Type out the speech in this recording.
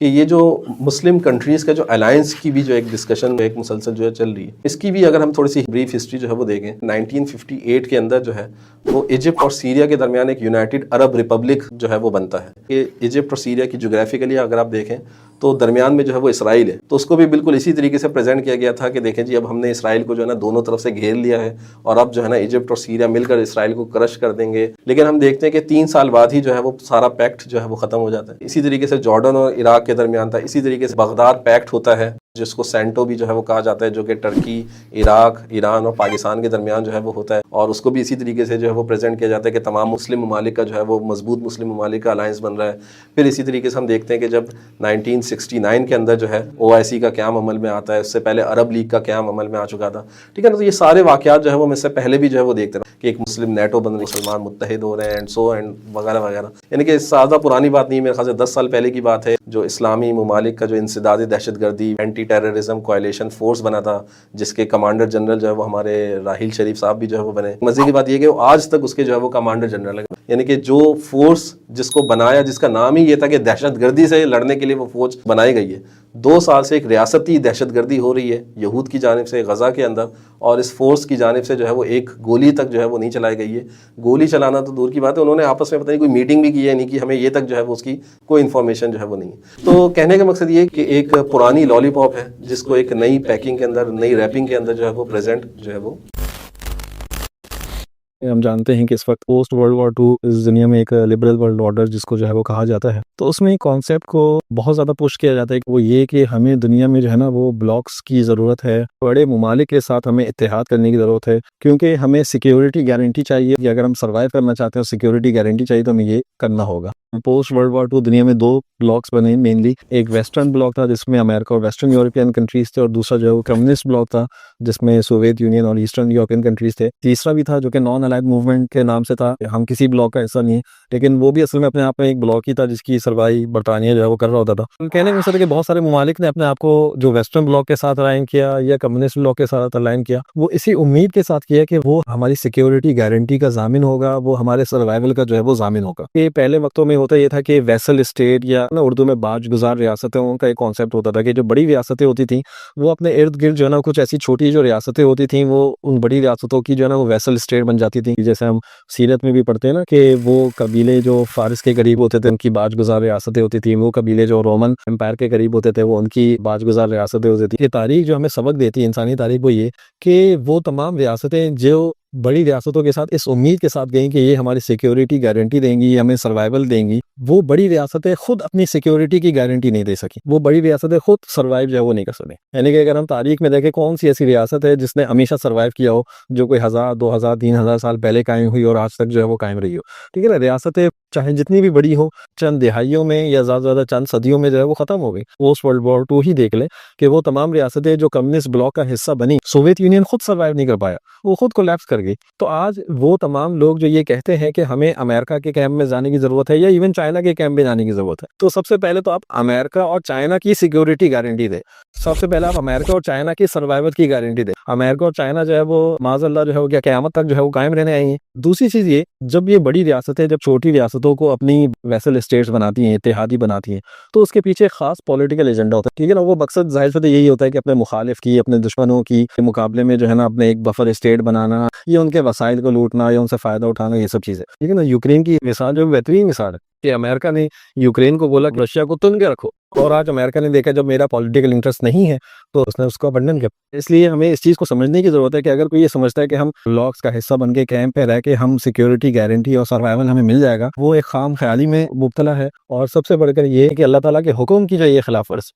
कि ये जो मुस्लिम कंट्रीज़ का जो अलायंस की भी जो एक डिस्कशन एक मुसलसल जो है चल रही है, इसकी भी अगर हम थोड़ी सी ब्रीफ हिस्ट्री जो है वो देखें, 1958 के अंदर जो है वो इजिप्ट और सीरिया के दरमियान एक यूनाइटेड अरब रिपब्लिक जो है वो बनता है। कि इजिप्ट और सीरिया की जोग्राफिकली अगर आप देखें तो दरमियान में जो है वो इसराइल है, तो उसको भी बिल्कुल इसी तरीके से प्रेजेंट किया गया था कि देखें जी अब हमने इसराइल को जो है ना दोनों तरफ से घेर लिया है और अब जो है ना इजिप्ट और सीरिया मिलकर इसराइल को क्रश कर देंगे। लेकिन हम देखते हैं कि 3 साल बाद ही जो है वो सारा पैक्ट जो है वो खत्म हो जाता है। इसी तरीके से जॉर्डन और इराक के दरमियान था, इसी तरीके से बगदाद पैक्ट होता है जिसको सेंटो भी जो है वो कहा जाता है, जो कि टर्की, इराक, ईरान और पाकिस्तान के दरमियान जो है वो होता है और उसको भी इसी तरीके से जो है वो प्रेजेंट किया जाता है कि तमाम मुस्लिम ममालिक का जो है वो मजबूत मुस्लिम ममालिक का अलायंस बन रहा है। फिर इसी तरीके से हम देखते हैं कि जब 1969 के अंदर जो है OIC का क़याम अमल में आता है, उससे पहले अरब लीग का क़याम अमल में आ चुका था, ठीक है ना। तो ये सारे वाक़यात जो है वो हम इससे पहले भी जो है वो देखते रहे कि एक मुस्लिम नेटो बन, मुसलमान मुत्तहिद हो रहे हैं एंड वगैरह वगैरह। यानी कि ज़्यादा पुरानी बात नहीं, मेरे ख्याल से 10 साल पहले की बात है, जो इस्लामी ममालिक का जो इंसदादी दहशतगर्दी एंटी टेररिज्म कोalition फोर्स बना था, जिसके कमांडर जनरल जो है वो हमारे राहील शरीफ साहब भी जो है वो बने। मजे की बात ये कि वो आज तक उसके जो है वो कमांडर जनरल है, यानी कि जो फोर्स जिसको बनाया, जिसका नाम ही ये था कि दहशतगर्दी से लड़ने के लिए वो फौज बनाई गई है, 2 साल से एक रियासती दहशतगर्दी हो रही है यहूद की जानिब से गज़ा के अंदर, और इस फोर्स की जानिब से जो है वो एक गोली तक जो है वो नहीं चलाई गई है। गोली चलाना तो दूर की बात है, उन्होंने आपस में पता नहीं कोई मीटिंग भी की है नहीं कि हमें ये तक जो है वो उसकी कोई इन्फॉर्मेशन जो है वो नहीं है। तो कहने का मकसद ये कि एक पुरानी लॉलीपॉप है जिसको एक नई पैकिंग के अंदर, नई रैपिंग के अंदर जो है वो प्रेजेंट जो है वो। हम जानते हैं कि इस वक्त पोस्ट वर्ल्ड वॉर 2 इस दुनिया में एक लिबरल वर्ल्ड ऑर्डर जिसको जो है वो कहा जाता है, तो उसमें कॉन्सेप्ट को बहुत ज़्यादा पुश किया जाता है कि वो ये कि हमें दुनिया में जो है ना वो ब्लॉक्स की ज़रूरत है, बड़े ममालिक के साथ हमें इत्तेहाद करने की ज़रूरत है, क्योंकि हमें सिक्योरिटी गारंटी चाहिए कि अगर हम सर्वाइव करना चाहते हैं, सिक्योरिटी गारंटी चाहिए तो हमें ये करना होगा। पोस्ट वर्ल्ड वॉर 2 दुनिया में 2 ब्लॉक्स बने मेनली, एक वेस्टर्न ब्लॉक था जिसमें अमेरिका और वेस्टर्न यूरोपियन कंट्रीज थे, और दूसरा जो है वो कम्युनिस्ट ब्लॉक था जिसमें सोवियत यूनियन और ईस्टर्न यूरोपियन कंट्रीज थे। तीसरा भी था जो कि नॉन अलाइड मूवमेंट के नाम से था, हम किसी ब्लॉक का हिस्सा नहीं है, लेकिन वो भी असल में अपने आप में एक ब्लॉक ही था जिसकी सर्वाई बरतानिया जो है वो कर रहा होता था। कहने का मतलब कि बहुत सारे ममालिक ने अपने आप को जो वेस्टर्न ब्लॉक के साथ अलाइन किया या कम्युनिस्ट ब्लॉक के साथ अलाइन किया, वो इसी उम्मीद के साथ किया कि वो हमारी सिक्योरिटी गारंटी का जामिन होगा, वो हमारे सर्वाइवल का जो है वो जामिन होगा। ये पहले वक्तों में होता ये था कि वैसल स्टेट या ना उर्दू में बाजगुजार रियासतें, उनका एक कॉन्सेप्ट होता था कि जो बड़ी रियासतें होती थी वो अपने इर्द गिर्द जो है ना कुछ ऐसी छोटी जो रियासतें होती थी, वो उन बड़ी रियासतों की जो है ना वो वैसल स्टेट बन जाती थी। जैसे हम सीरत में भी पढ़ते हैं ना कि वो कबीले जो फारिस के करीब होते थे उनकी बाजगुजार रियासतें होती थी, वो कबीले जो रोमन एम्पायर के करीब होते थे वो उनकी बाजगुजार रियासतें होती थी। ये तारीख जो हमें सबक देती है, इंसानी तारीख, वो ये कि वो तमाम रियासतें जो बड़ी रियासतों के साथ इस उम्मीद के साथ गई कि ये हमारी सिक्योरिटी गारंटी देंगी, ये हमें सर्वाइवल देंगी, वो बड़ी रियासतें खुद अपनी सिक्योरिटी की गारंटी नहीं दे सकी, वो बड़ी रियासतें खुद सर्वाइव जो है वो नहीं कर सके। यानी कि अगर हम तारीख में देखें कौन सी ऐसी रियासत है जिसने हमेशा सर्वाइव किया हो, जो कोई 1000, 2000, 3000 साल पहले कायम हुई और आज तक जो है वो कायम रही हो, ठीक है ना। रियासतें चाहे जितनी भी बड़ी हो, चंद दिहाइयों में या ज़्यादा से ज़्यादा चंद सदियों में जो है वो ख़त्म हो गई। पोस्ट वर्ल्ड वॉर 2 ही देख लें कि वो तमाम रियासतें जो कम्युनिस्ट ब्लॉक का हिस्सा बनी, सोवियत यूनियन खुद सर्वाइव नहीं कर पाया, वो खुद कोलैप्स कर गई। तो आज वो तमाम लोग जो ये कहते हैं कि हमें अमेरिका के कैंप में जाने की ज़रूरत है या इवन चाइना के कैंप में जाने की ज़रूरत है, तो सबसे पहले तो आप अमेरिका और चाइना की सिक्योरिटी गारंटी दें। सबसे पहले आप अमेरिका और चाइना की सर्वाइवल की गारंटी दें। अमेरिका और चाइना जो है वो माज़अल्लाह जो है वो क्या क़यामत तक जो है वो कायम रहने आई हैं। दूसरी चीज़ ये, जब ये बड़ी रियासतें जब छोटी रियासतों को अपनी वैसल स्टेट्स बनाती हैं, इत्तेहादी बनाती हैं, तो उसके पीछे एक खास पॉलिटिकल एजेंडा होता है, ठीक है ना। वो मकसद ज़ाहिर सी बात है यही होता है कि अपने मुखालिफ की, अपने दुश्मनों की मुकाबले में जो है ना अपने एक बफर स्टेट बनाना, या उनके वसाइल को लूटना या उनसे फ़ायदा उठाना, ये सब चीज़ें, ठीक है ना। यूक्रेन की मिसाल जो बेहतरीन मिसाल है कि अमेरिका ने यूक्रेन को बोला कि रशिया को तुन के रखो, और आज अमेरिका ने देखा जब मेरा पॉलिटिकल इंटरेस्ट नहीं है तो उसने उसको अबंडन किया। इसलिए हमें इस चीज़ को समझने की ज़रूरत है कि अगर कोई ये समझता है कि हम ब्लॉक्स का हिस्सा बन के कैंप पे रह के हम सिक्योरिटी गारंटी और सर्वाइवल हमें मिल जाएगा, वो एक खाम ख्याली में मुब्तला है। और सबसे बढ़कर ये है कि अल्लाह ताला के हुक्म की जो ये खिलाफ वर्जी